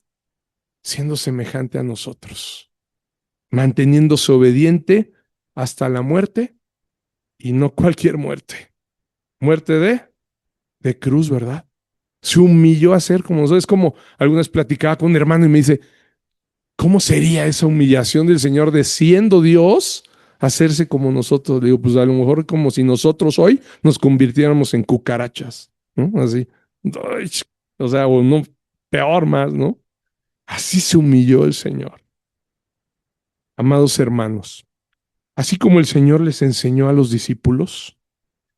[SPEAKER 1] siendo semejante a nosotros, manteniéndose obediente hasta la muerte y no cualquier muerte, muerte de cruz, ¿verdad? Se humilló a ser como nosotros. Es como alguna vez platicaba con un hermano y me dice, ¿cómo sería esa humillación del Señor de siendo Dios hacerse como nosotros? Le digo, pues a lo mejor como si nosotros hoy nos convirtiéramos en cucarachas, ¿no? Así. Ay, o sea, o no, peor más, ¿no? Así se humilló el Señor. Amados hermanos, así como el Señor les enseñó a los discípulos,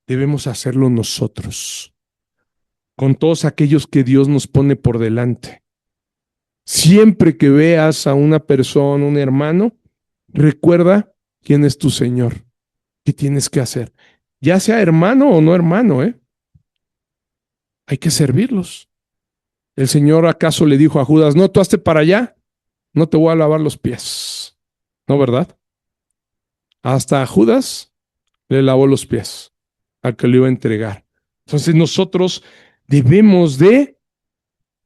[SPEAKER 1] debemos hacerlo nosotros, con todos aquellos que Dios nos pone por delante. Siempre que veas a una persona, un hermano, recuerda quién es tu Señor, qué tienes que hacer. Ya sea hermano o no hermano, ¿eh? Hay que servirlos. ¿El Señor acaso le dijo a Judas, no, tú hazte para allá, no te voy a lavar los pies? ¿No, verdad? Hasta a Judas le lavó los pies al que lo iba a entregar. Entonces nosotros debemos de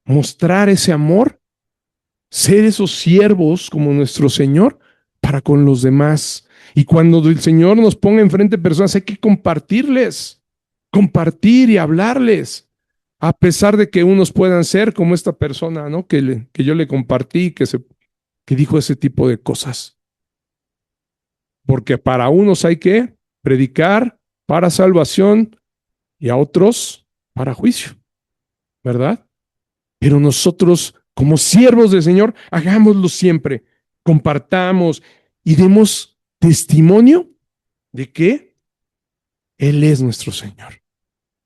[SPEAKER 1] mostrar ese amor, ser esos siervos como nuestro Señor para con los demás. Y cuando el Señor nos ponga enfrente personas, hay que compartirles, compartir y hablarles, a pesar de que unos puedan ser como esta persona, ¿no? Que yo le compartí, que dijo ese tipo de cosas. Porque para unos hay que predicar para salvación y a otros para juicio, ¿verdad? Pero nosotros, como siervos del Señor, hagámoslo siempre, compartamos y demos testimonio de que Él es nuestro Señor.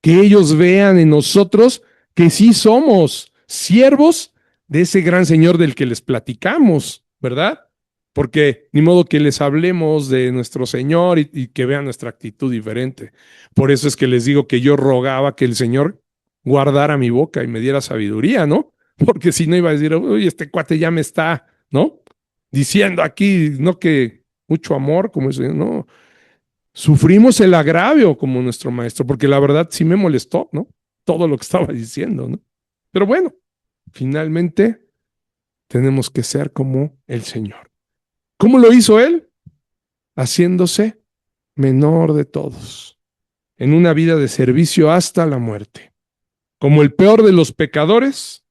[SPEAKER 1] Que ellos vean en nosotros que sí somos siervos de ese gran Señor del que les platicamos, ¿verdad? Porque ni modo que les hablemos de nuestro Señor y que vean nuestra actitud diferente. Por eso es que les digo que yo rogaba que el Señor guardara mi boca y me diera sabiduría, ¿no? Porque si no iba a decir, uy, este cuate ya me está, ¿no? Diciendo aquí, no que mucho amor, como eso, no. Sufrimos el agravio como nuestro maestro, porque la verdad sí me molestó, ¿no? Todo lo que estaba diciendo, ¿no? Pero bueno, finalmente tenemos que ser como el Señor. ¿Cómo lo hizo Él? Haciéndose menor de todos, en una vida de servicio hasta la muerte. Como el peor de los pecadores,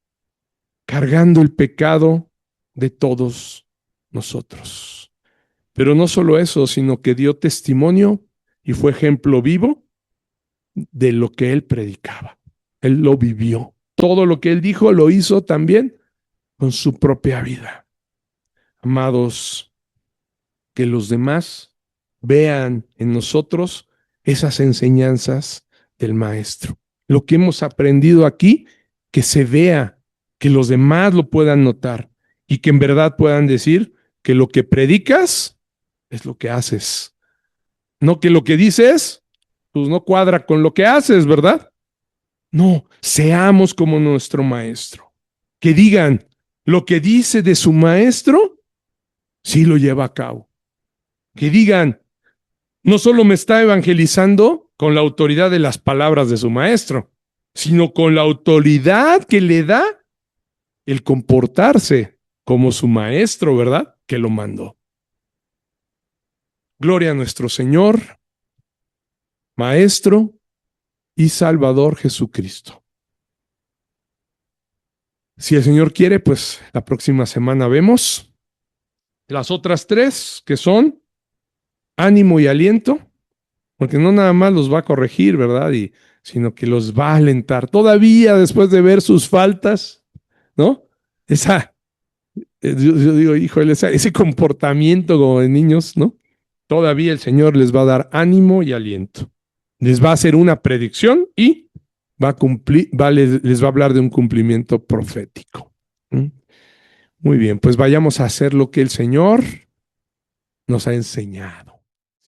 [SPEAKER 1] cargando el pecado de todos nosotros. Pero no solo eso, sino que dio testimonio y fue ejemplo vivo de lo que Él predicaba. Él lo vivió. Todo lo que Él dijo lo hizo también con su propia vida. Amados, que los demás vean en nosotros esas enseñanzas del Maestro. Lo que hemos aprendido aquí, que se vea, que los demás lo puedan notar y que en verdad puedan decir que lo que predicas es lo que haces. No que lo que dices, pues no cuadra con lo que haces, ¿verdad? No, seamos como nuestro Maestro. Que digan, lo que dice de su Maestro, sí lo lleva a cabo. Que digan, no solo me está evangelizando con la autoridad de las palabras de su Maestro, sino con la autoridad que le da el comportarse como su Maestro, ¿verdad? Que lo mandó. Gloria a nuestro Señor, Maestro y Salvador Jesucristo. Si el Señor quiere, pues la próxima semana vemos las otras tres, que son ánimo y aliento, porque no nada más los va a corregir, ¿verdad? Sino que los va a alentar. Todavía después de ver sus faltas, ¿no? Yo digo, híjole, ese comportamiento como de niños, ¿no? Todavía el Señor les va a dar ánimo y aliento. Les va a hacer una predicción y va a cumplir, les va a hablar de un cumplimiento profético. Muy bien, pues vayamos a hacer lo que el Señor nos ha enseñado.